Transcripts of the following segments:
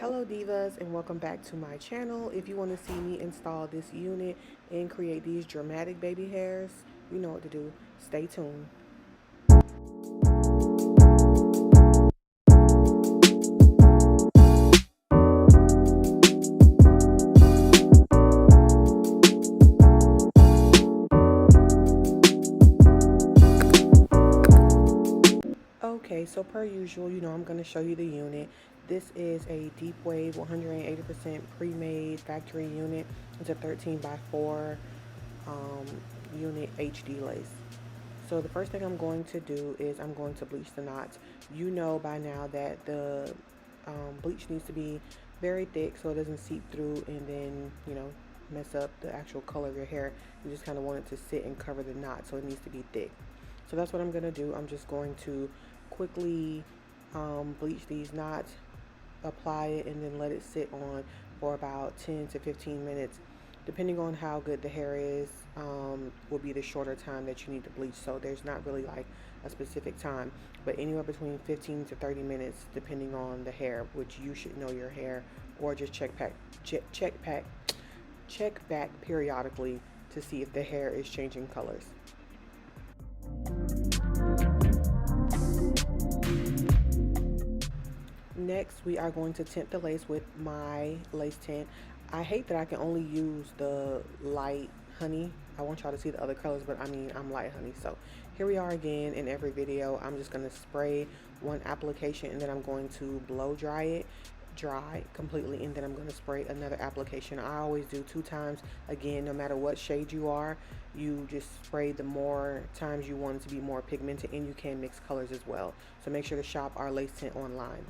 Hello divas, and welcome back to my channel. If you want to see me install this unit and create these dramatic baby hairs, you know what to do. Stay tuned. Okay, so per usual, I'm going to show you the unit. This is a deep wave 180% pre-made factory unit. It's a 13 by 4 unit HD lace. So the first thing I'm going to do is I'm going to bleach the knots. You know by now that the bleach needs to be very thick so it doesn't seep through and then, mess up the actual color of your hair. You just kind of want it to sit and cover the knot, so it needs to be thick. So that's what I'm going to do. I'm just going to quickly bleach these knots, apply it, and then let it sit on for about 10 to 15 minutes. Depending on how good the hair is, will be the shorter time that you need to bleach. So there's not really like a specific time, but anywhere between 15 to 30 minutes depending on the hair, which you should know your hair, or just check back periodically to see if the hair is changing colors. Next, we are going to tint the lace with my lace tint. I hate that I can only use the light honey. I want y'all to see the other colors, but I mean, I'm light honey. So here we are again in every video. I'm just going to spray one application and then I'm going to blow dry it dry completely, and then I'm going to spray another application. I always do 2 times. Again, no matter what shade you are, you just spray the more times you want it to be more pigmented, and you can mix colors as well. So make sure to shop our lace tint online.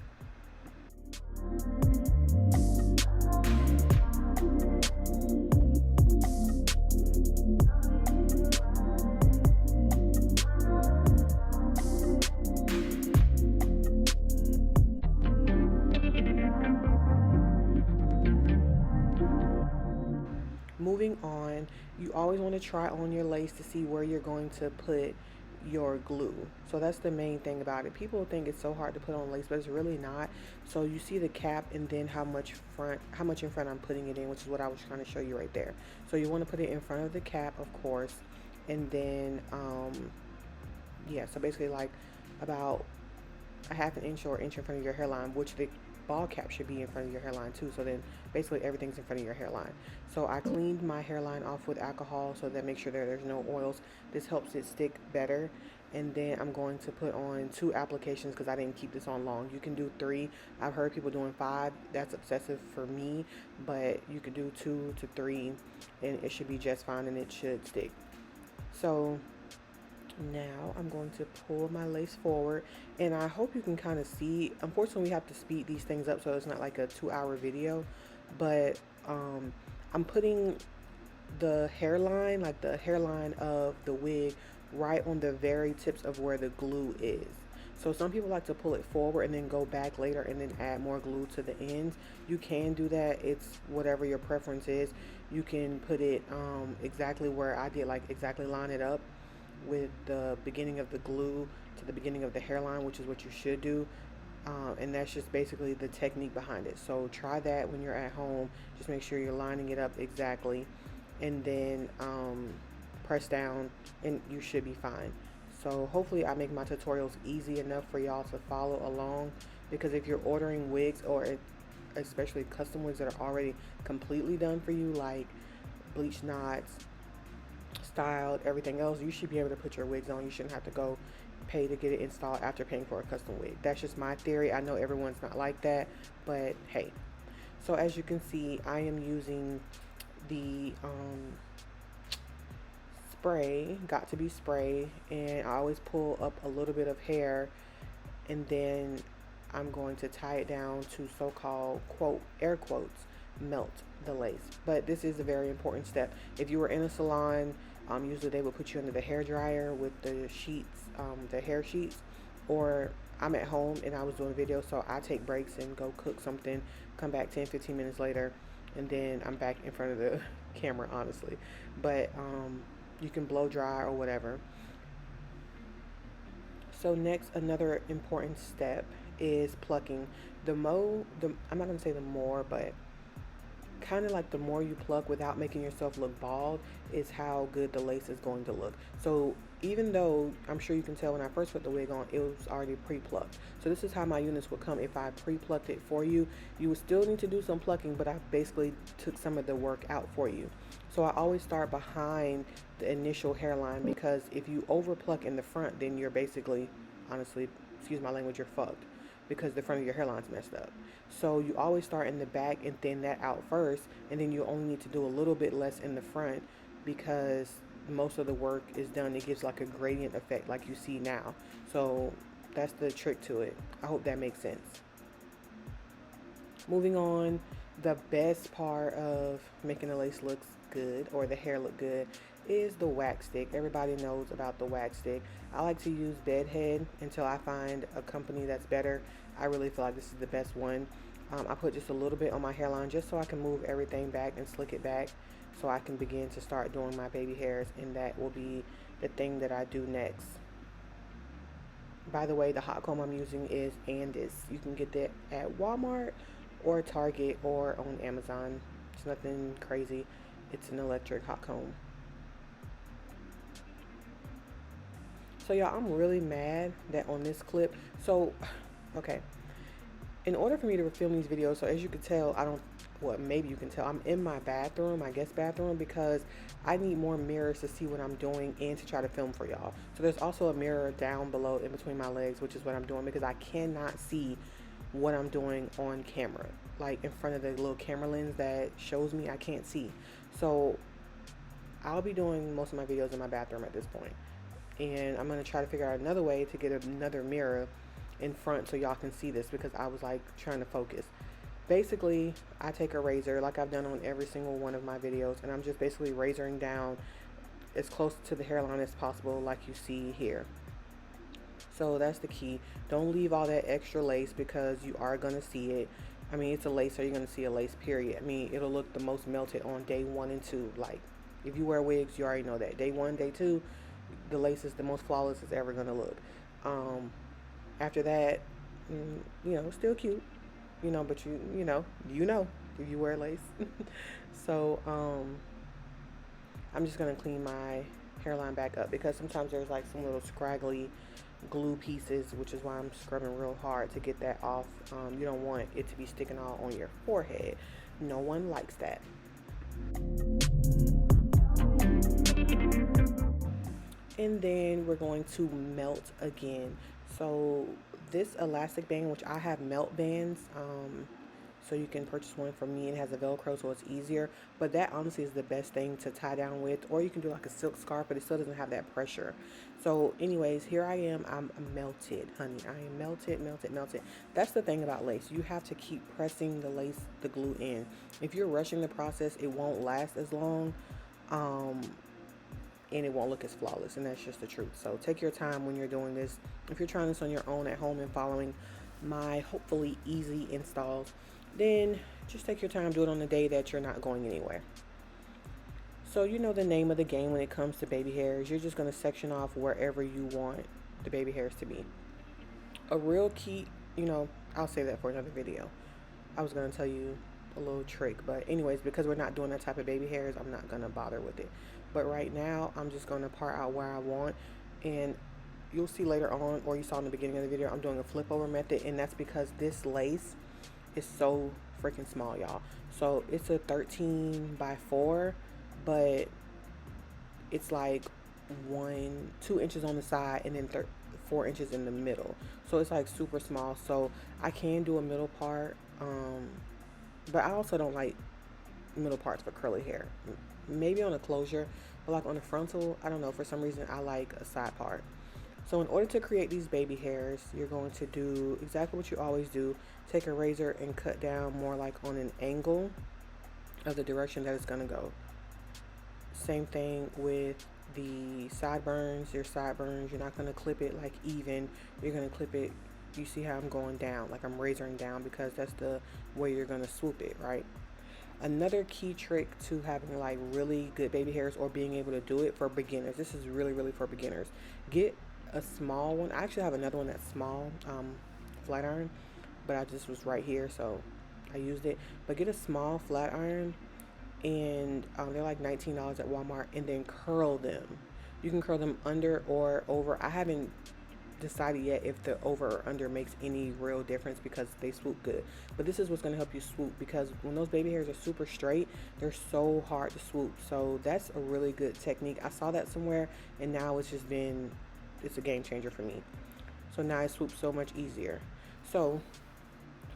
Moving on, you always want to try on your lace to see where you're going to put your glue. So that's the main thing about it. People think it's so hard to put on lace, but it's really not. So you see the cap and then how much in front I'm putting it in, which is what I was trying to show you right there. So you want to put it in front of the cap, of course, and then yeah, so basically like about a ½ inch or inch in front of your hairline, which the ball cap should be in front of your hairline too. So then basically everything's in front of your hairline. So I cleaned my hairline off with alcohol so that makes sure that there's no oils. This helps it stick better. And then I'm going to put on 2 applications because I didn't keep this on long. You can do 3. I've heard people doing 5. That's excessive for me, but you could do 2 to 3 and it should be just fine and it should stick. So now I'm going to pull my lace forward, and I hope you can kind of see. Unfortunately, we have to speed these things up so it's not like a 2-hour video, but I'm putting the hairline, like the hairline of the wig, right on the very tips of where the glue is. So some people like to pull it forward and then go back later and then add more glue to the ends. You can do that. It's whatever your preference is. You can put it exactly where I did, like exactly line it up with the beginning of the glue to the beginning of the hairline, which is what you should do. And that's just basically the technique behind it. So try that when you're at home. Just make sure you're lining it up exactly, and then press down and you should be fine. So hopefully I make my tutorials easy enough for y'all to follow along, because if you're ordering wigs, or especially custom wigs that are already completely done for you, like bleach knots, styled, everything else, you should be able to put your wigs on. You shouldn't have to go pay to get it installed after paying for a custom wig. That's just my theory. I know everyone's not like that, but hey. So as you can see, I am using the spray, got to be spray, and I always pull up a little bit of hair, and then I'm going to tie it down to so-called, quote, air quotes, melt the lace. But this is a very important step. If you were in a salon, usually they would put you under the hair dryer with the sheets, the hair sheets, or I'm at home and I was doing a video, so I take breaks and go cook something, come back 10-15 minutes later, and then I'm back in front of the camera, honestly. But you can blow dry or whatever. So next, another important step is plucking. I'm not gonna say the more, but kind of like the more you pluck without making yourself look bald is how good the lace is going to look. So even though I'm sure you can tell when I first put the wig on, it was already pre-plucked. So this is how my units would come if I pre-plucked it for you. You would still need to do some plucking, but I basically took some of the work out for you. So I always start behind the initial hairline, because if you over pluck in the front, then you're basically, honestly, excuse my language, you're fucked, because the front of your hairline's messed up. So you always start in the back and thin that out first, and then you only need to do a little bit less in the front, because most of the work is done. It gives like a gradient effect like you see now. So that's the trick to it. I hope that makes sense. Moving on, the best part of making the lace look good, or the hair look good, is the wax stick. Everybody knows about the wax stick. I like to use Bedhead until I find a company that's better. I really feel like this is the best one. I put just a little bit on my hairline just so I can move everything back and slick it back, so I can begin to start doing my baby hairs, and that will be the thing that I do next. By the way, the hot comb I'm using is Andis. You can get that at Walmart or Target or on Amazon. It's nothing crazy. It's an electric hot comb. So y'all, I'm really mad that on this clip, so okay, in order for me to film these videos, so as you can tell, well, maybe you can tell, I'm in my bathroom, my guest bathroom, because I need more mirrors to see what I'm doing and to try to film for y'all. So there's also a mirror down below in between my legs, which is what I'm doing, because I cannot see what I'm doing on camera. Like in front of the little camera lens that shows me, I can't see. So I'll be doing most of my videos in my bathroom at this point. And I'm going to try to figure out another way to get another mirror in front so y'all can see this, because I was like trying to focus. Basically, I take a razor like I've done on every single one of my videos, and I'm just basically razoring down as close to the hairline as possible, like you see here. So that's the key. Don't leave all that extra lace, because you are going to see it. I mean, it's a lace, so you're going to see a lace, period. I mean, it'll look the most melted on day 1 and 2. Like, if you wear wigs, you already know that. Day 1, day 2, the lace is the most flawless it's ever going to look. After that, you know, still cute, you know, but you know, if you wear lace. So, I'm just going to clean my hairline back up, because sometimes there's like some little scraggly glue pieces, which is why I'm scrubbing real hard to get that off. You don't want it to be sticking all on your forehead. No one likes that. And then we're going to melt again. So this elastic band, which I have melt bands, so you can purchase one from me. It has a Velcro, so it's easier, but that honestly is the best thing to tie down with. Or you can do like a silk scarf, but it still doesn't have that pressure. So anyways, here I am. I'm melted, honey. I am melted. That's the thing about lace. You have to keep pressing the glue in. If you're rushing the process, it won't last as long, and it won't look as flawless, and that's just the truth. So take your time when you're doing this. If you're trying this on your own at home and following my hopefully easy installs, then just take your time, do it on the day that you're not going anywhere. So you know the name of the game when it comes to baby hairs. You're just going to section off wherever you want the baby hairs to be. A real key, you know, I'll save that for another video. I was going to tell you a little trick, but anyways, because we're not doing that type of baby hairs, I'm not going to bother with it. But right now, I'm just going to part out where I want, and you'll see later on, or you saw in the beginning of the video, I'm doing a flip over method, and that's because this lace is so freaking small, y'all. So it's a 13 by 4, but it's like 2 inches on the side, and then 4 inches in the middle. So it's like super small. So I can do a middle part, but I also don't like middle parts for curly hair. Maybe on a closure, but like on a frontal, I don't know, for some reason I like a side part. So in order to create these baby hairs, you're going to do exactly what you always do. Take a razor and cut down more like on an angle of the direction that it's going to go. Same thing with the sideburns. Your sideburns, you're not going to clip it like even. You're going to clip it, you see how I'm going down, like I'm razoring down, because that's the way you're going to swoop it, right? Another key trick to having like really good baby hairs, or being able to do it for beginners. This is really for beginners. Get a small one. I actually have another one that's small, flat iron. but I just was right here, so I used it. But get a small flat iron, and they're like $19 at Walmart, and then curl them. You can curl them under or over. I haven't decided yet if the over or under makes any real difference because they swoop good. But this is what's going to help you swoop, because when those baby hairs are super straight, they're so hard to swoop. So that's a really good technique. I saw that somewhere, and now it's a game changer for me. So now it swoops so much easier. So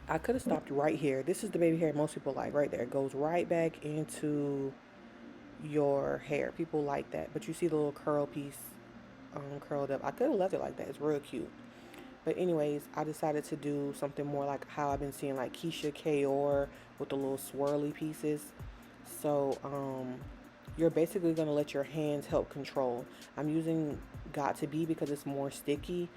I could have stopped right here. This is the baby hair most people like right there. It goes right back into your hair. People like that. But you see the little curl piece curled up. I could have left it like that. It's real cute. But anyways, I decided to do something more like how I've been seeing like KEYSHIA, KAIOR with the little swirly pieces. So you're basically going to let your hands help control. I'm using Got to Be because it's more sticky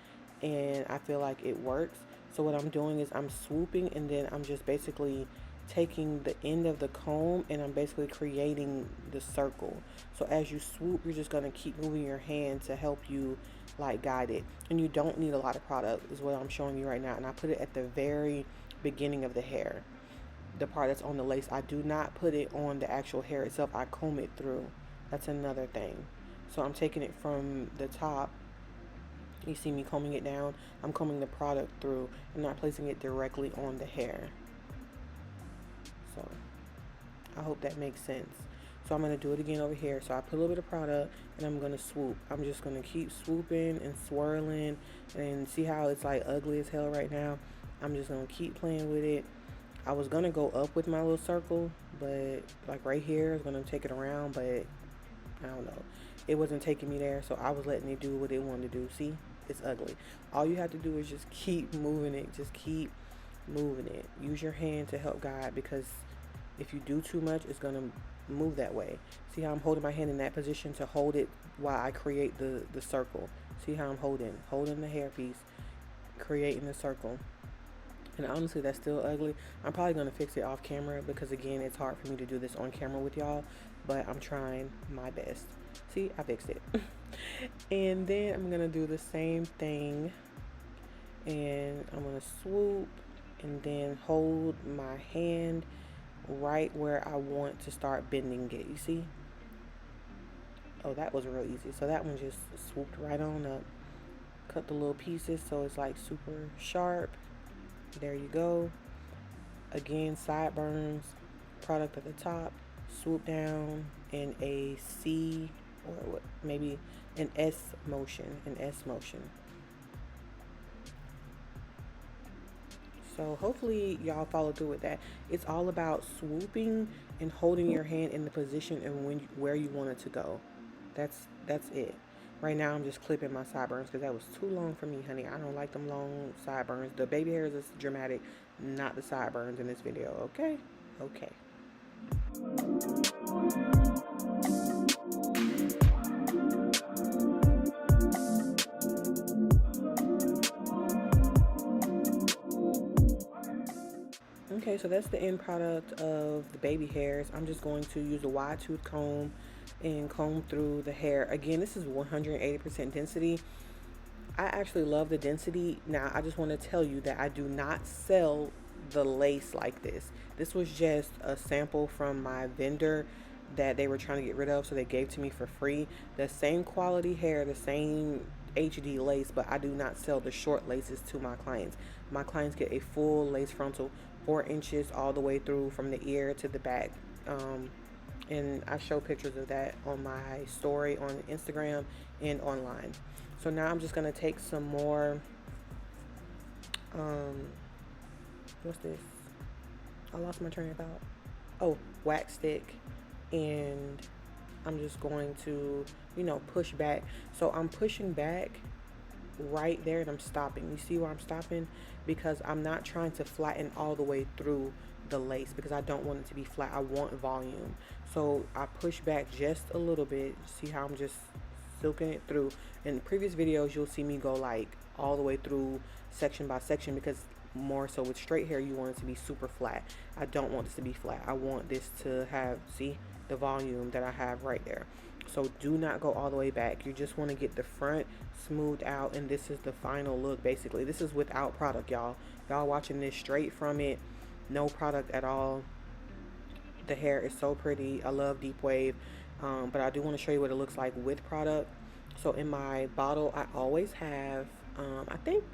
and I feel like it works. So what I'm doing is I'm swooping, and then I'm just basically taking the end of the comb and I'm basically creating the circle. So as you swoop, you're just going to keep moving your hand to help you like guide it. And you don't need a lot of product is what I'm showing you right now. And I put it at the very beginning of the hair, the part that's on the lace. I do not put it on the actual hair itself. I comb it through. That's another thing. So I'm taking it from the top. You see me combing it down. I'm combing the product through. I'm not placing it directly on the hair. So I hope that makes sense. So I'm going to do it again over here. So I put a little bit of product and I'm going to swoop. I'm just going to keep swooping and swirling, and see how it's like ugly as hell right now. I'm just going to keep playing with it. I was going to go up with my little circle, but like right here, I was going to take it around, but I don't know. It wasn't taking me there, so I was letting it do what it wanted to do. See, it's ugly. All you have to do is just keep moving it. Just keep moving it. Use your hand to help guide, because if you do too much, it's going to move that way. See how I'm holding my hand in that position to hold it while I create the circle. See how I'm holding the hairpiece, creating the circle. And honestly, that's still ugly. I'm probably going to fix it off camera because, again, it's hard for me to do this on camera with y'all, but I'm trying my best. See, I fixed it. And then I'm going to do the same thing, and I'm going to swoop and then hold my hand right where I want to start bending it. You see? Oh, that was real easy. So that one just swooped right on up. Cut the little pieces so it's like super sharp. There you go. Again, sideburns, product at the top, swoop down in a C, or what, maybe an S motion, So hopefully y'all follow through with that. It's all about swooping and holding your hand in the position and where you want it to go. That's it. Right now I'm just clipping my sideburns because that was too long for me, honey. I don't like them long sideburns. The baby hairs is dramatic, not the sideburns in this video, okay? Okay. Okay, so that's the end product of the baby hairs. I'm just going to use a wide tooth comb and comb through the hair. Again, this is 180% density. I actually love the density. Now, I just want to tell you that I do not sell the lace like this. This was just a sample from my vendor that they were trying to get rid of, so they gave to me for free. The same quality hair, the same HD lace, but I do not sell the short laces to my clients. My clients get a full lace frontal, 4 inches all the way through from the ear to the back. And I show pictures of that on my story on Instagram and online. So now I'm just going to take some more, what's this? I lost my train of thought. Oh, wax stick. And I'm just going to, push back. So I'm pushing back right there and I'm stopping. You see where I'm stopping? Because I'm not trying to flatten all the way through the lace because I don't want it to be flat. I want volume. So I push back just a little bit. See how I'm just silking it through. In previous videos, you'll see me go like all the way through section by section, because more so with straight hair, you want it to be super flat. I don't want this to be flat. I want this to have, see, the volume that I have right there. So do not go all the way back. You just want to get the front smoothed out, and this is the final look. Basically, this is without product, y'all watching this straight from it, no product at all. The hair is so pretty. I love deep wave, but I do want to show you what it looks like with product. So in my bottle, I always have, I think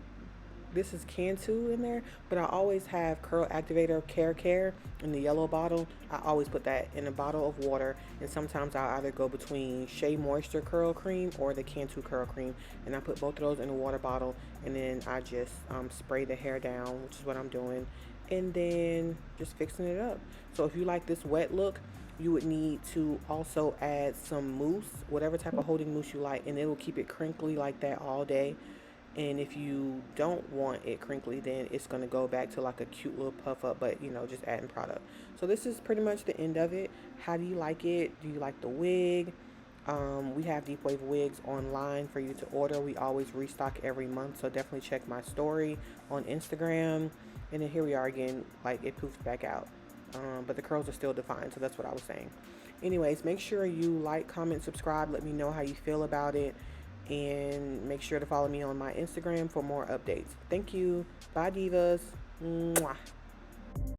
this is Cantu in there, but I always have Curl Activator Care in the yellow bottle. I always put that in a bottle of water, and sometimes I'll either go between Shea Moisture Curl Cream or the Cantu Curl Cream, and I put both of those in a water bottle, and then I just spray the hair down, which is what I'm doing, and then just fixing it up. So if you like this wet look, you would need to also add some mousse, whatever type of holding mousse you like, and it will keep it crinkly like that all day. And if you don't want it crinkly, then it's going to go back to like a cute little puff up, but you know, just adding product. So this is pretty much the end of it. How do you like it? Do you like the wig? We have deep wave wigs online for you to order. We always restock every month, so definitely check my story on Instagram. And then here we are again, like it poofed back out. But the curls are still defined, so that's what I was saying. Anyways, make sure you like, comment, subscribe. Let me know how you feel about it. And make sure to follow me on my Instagram for more updates. Thank you. Bye, divas. Mwah.